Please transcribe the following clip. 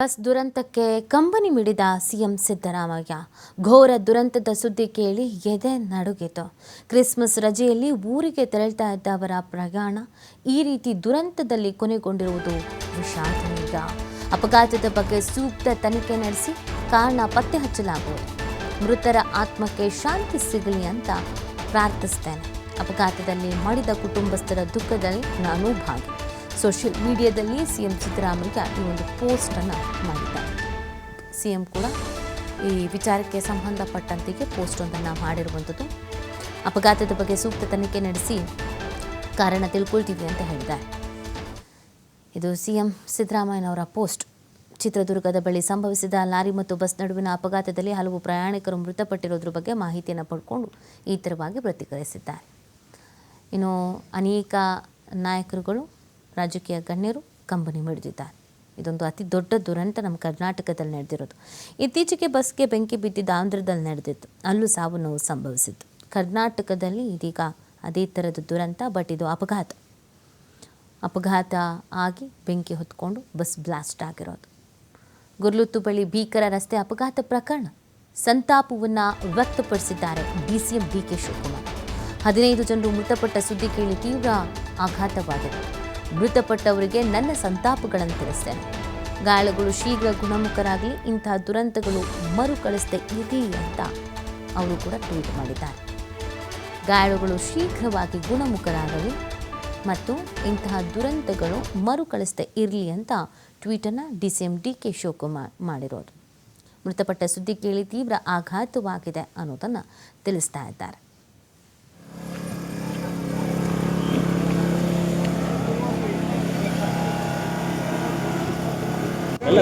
Bus ದುರಂತಕ್ಕೆ ಕಂಬನಿ ಮಿಡಿದ CM Siddaramaiah. ಘೋರ ದುರಂತದ ಸುದ್ದಿ ಕೇಳಿ ಎದೆ ನಡುಗಿತು. ಕ್ರಿಸ್ಮಸ್ ರಜೆಯಲ್ಲಿ ಊರಿಗೆ ತೆರಳ್ತಾ ಇದ್ದ ಅವರ ಪ್ರಯಾಣ ಈ ರೀತಿ ದುರಂತದಲ್ಲಿ ಕೊನೆಗೊಂಡಿರುವುದು ವಿಷಾದನೀಯ. ಅಪಘಾತದ ಬಗ್ಗೆ ಸೂಕ್ತ ತನಿಖೆ ನಡೆಸಿ ಕಾರಣ ಪತ್ತೆ ಹಚ್ಚಲಾಗುವುದು. ಮೃತರ ಆತ್ಮಕ್ಕೆ ಶಾಂತಿ ಸಿಗಲಿ ಅಂತ ಪ್ರಾರ್ಥಿಸ್ತೇನೆ. ಅಪಘಾತದಲ್ಲಿ ಮಡಿದ ಕುಟುಂಬಸ್ಥರ ದುಃಖದಲ್ಲಿ ನಾನು ಭಾಗಿ. ಸೋಷಿಯಲ್ ಮೀಡಿಯಾದಲ್ಲಿ ಸಿಎಂ ಸಿದ್ದರಾಮಯ್ಯ ಈ ಒಂದು ಪೋಸ್ಟನ್ನು ಮಾಡಿದ್ದಾರೆ. ಸಿಎಂ ಕೂಡ ಈ ವಿಚಾರಕ್ಕೆ ಸಂಬಂಧಪಟ್ಟಂತೆಯೇ ಪೋಸ್ಟೊಂದನ್ನು ಮಾಡಿರುವಂಥದ್ದು. ಅಪಘಾತದ ಬಗ್ಗೆ ಸೂಕ್ತ ತನಿಖೆ ನಡೆಸಿ ಕಾರಣ ತಿಳ್ಕೊಳ್ತೀವಿ ಅಂತ ಹೇಳಿದ್ದಾರೆ. ಇದು ಸಿಎಂ ಸಿದ್ದರಾಮಯ್ಯನವರ ಪೋಸ್ಟ್. ಚಿತ್ರದುರ್ಗದ ಬಳಿ ಸಂಭವಿಸಿದ ಲಾರಿ ಮತ್ತು ಬಸ್ ನಡುವಿನ ಅಪಘಾತದಲ್ಲಿ ಹಲವು ಪ್ರಯಾಣಿಕರು ಮೃತಪಟ್ಟಿರೋದ್ರ ಬಗ್ಗೆ ಮಾಹಿತಿಯನ್ನು ಪಡ್ಕೊಂಡು ಈ ಥರವಾಗಿ ಪ್ರತಿಕ್ರಿಯಿಸಿದ್ದಾರೆ. ಇನ್ನು ಅನೇಕ ನಾಯಕರುಗಳು, ರಾಜಕೀಯ ಗಣ್ಯರು ಕಂಬನಿ ಮಿಡಿದಿದ್ದಾರೆ. ಇದೊಂದು ಅತಿ ದೊಡ್ಡ ದುರಂತ ನಮ್ಮ ಕರ್ನಾಟಕದಲ್ಲಿ ನಡೆದಿರೋದು. ಇತ್ತೀಚೆಗೆ ಬಸ್ಗೆ ಬೆಂಕಿ ಬಿದ್ದಿದ್ದು ಆಂಧ್ರದಲ್ಲಿ ನಡೆದಿತ್ತು. ಅಲ್ಲೂ ಸಾವು ನೋವು ಸಂಭವಿಸಿತ್ತು. ಕರ್ನಾಟಕದಲ್ಲಿ ಇದೀಗ ಅದೇ ಥರದ ದುರಂತ. ಬಟ್ ಇದು ಅಪಘಾತ ಆಗಿ ಬೆಂಕಿ ಹೊತ್ಕೊಂಡು ಬಸ್ ಬ್ಲಾಸ್ಟ್ ಆಗಿರೋದು. ಗುರ್ಲುತ್ತು ಬಳಿ ಭೀಕರ ರಸ್ತೆ ಅಪಘಾತ ಪ್ರಕರಣ. ಸಂತಾಪವನ್ನು ವ್ಯಕ್ತಪಡಿಸಿದ್ದಾರೆ ಡಿಸಿಎಂ ಡಿಕೆ ಶಿವಕುಮಾರ್. 15 ಜನರು ಮೃತಪಟ್ಟ ಸುದ್ದಿ ಕೇಳಿ ತೀವ್ರ ಆಘಾತವಾಗಿದೆ. ಮೃತಪಟ್ಟವರಿಗೆ ನನ್ನ ಸಂತಾಪಗಳನ್ನು ತಿಳಿಸ್ತೇನೆ. ಗಾಯಾಳುಗಳು ಶೀಘ್ರ ಗುಣಮುಖರಾಗಲಿ, ಇಂತಹ ದುರಂತಗಳು ಮರುಕಳಿಸದೆ ಇರಿ ಅಂತ ಅವರು ಕೂಡ ಟ್ವೀಟ್ ಮಾಡಿದ್ದಾರೆ. ಗಾಯಾಳುಗಳು ಶೀಘ್ರವಾಗಿ ಗುಣಮುಖರಾಗಲಿ ಮತ್ತು ಇಂತಹ ದುರಂತಗಳು ಮರುಕಳಿಸದೆ ಇರಲಿ ಅಂತ ಟ್ವೀಟನ್ನು ಡಿಸಿಎಂ ಡಿಕೆ ಶಿವಕುಮಾರ್ ಮಾಡಿರೋದು. ಮೃತಪಟ್ಟ ಸುದ್ದಿ ಕೇಳಿ ತೀವ್ರ ಆಘಾತವಾಗಿದೆ ಅನ್ನೋದನ್ನು ತಿಳಿಸ್ತಾ ಇದ್ದಾರೆ. ಎಲ್ಲ